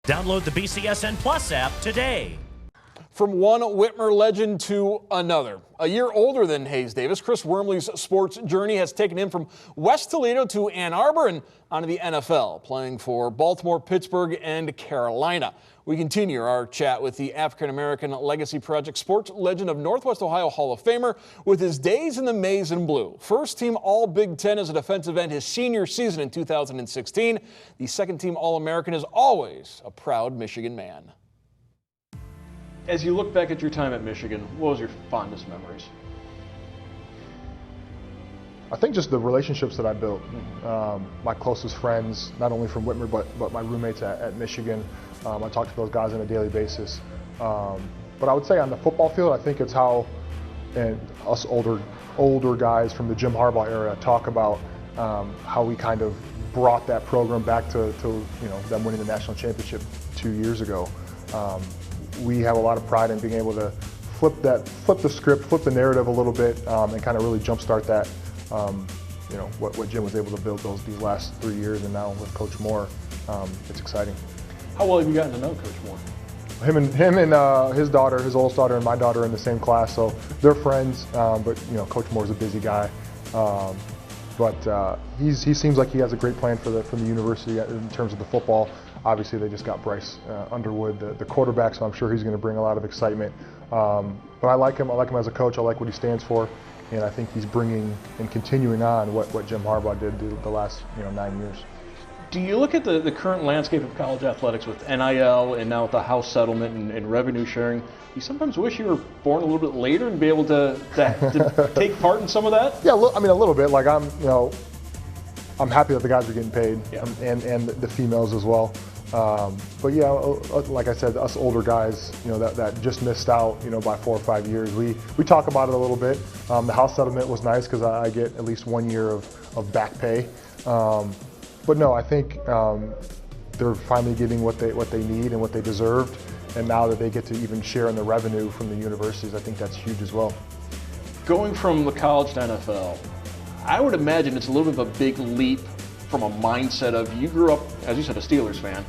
Download the BCSN Plus app today. From one Whitmer legend to another. A year older than Hayes Davis, Chris Wormley's sports journey has taken him from West Toledo to Ann Arbor and onto the NFL, playing for Baltimore, Pittsburgh, and Carolina. We continue our chat with the African-American Legacy Project sports legend of Northwest Ohio Hall of Famer with his days in the maize and blue. First team All-Big Ten as a defensive end his senior season in 2016. The second team All-American is always a proud Michigan man. As you look back at your time at Michigan, what was your fondest memories? I think just the relationships that I built. My closest friends, not only from Whitmer, but my roommates at Michigan. I talk to those guys on a daily basis. But I would say on the football field, I think it's how, and us older guys from the Jim Harbaugh era talk about how we kind of brought that program back to them winning the national championship 2 years ago. We have a lot of pride in being able to flip the script, flip the narrative a little bit, and kind of really jumpstart that. What Jim was able to build these last 3 years, and now with Coach Moore, it's exciting. How well have you gotten to know Coach Moore? Him and his daughter, his oldest daughter, and my daughter are in the same class, so they're friends. But Coach Moore's a busy guy. He seems like he has a great plan for the university in terms of the football. Obviously, they just got Bryce Underwood, the quarterback, so I'm sure he's going to bring a lot of excitement. But I like him. I like him as a coach. I like what he stands for, and I think he's bringing and continuing on what Jim Harbaugh did the last 9 years. Do you look at the current landscape of college athletics with NIL and now with the House settlement and revenue sharing? You sometimes wish you were born a little bit later and be able to take part in some of that? Yeah, I mean a little bit. Like I'm happy that the guys are getting paid, yeah. and the females as well. But yeah, like I said, us older guys, that just missed out, by 4 or 5 years. We talk about it a little bit. The House settlement was nice because I get at least 1 year of back pay. But no, I think they're finally getting what they need and what they deserved. And now that they get to even share in the revenue from the universities, I think that's huge as well. Going from the college to NFL, I would imagine it's a little bit of a big leap from a mindset of you grew up, as you said, a Steelers fan,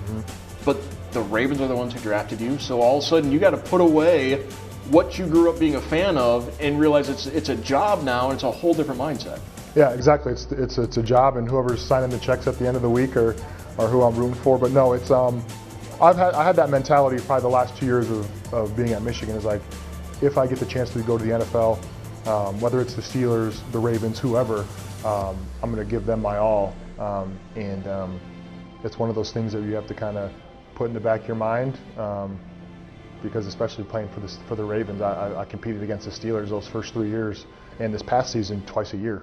but the Ravens are the ones who drafted you. So all of a sudden you got to put away what you grew up being a fan of and realize it's a job now and it's a whole different mindset. Yeah, exactly. It's a job, and whoever's signing the checks at the end of the week are who I'm rooting for. But no, it's I had that mentality probably the last 2 years of being at Michigan. Is like, if I get the chance to go to the NFL, whether it's the Steelers, the Ravens, whoever, I'm going to give them my all. It's one of those things that you have to kind of put in the back of your mind, because especially playing for the Ravens, I competed against the Steelers those first 3 years, and this past season twice a year.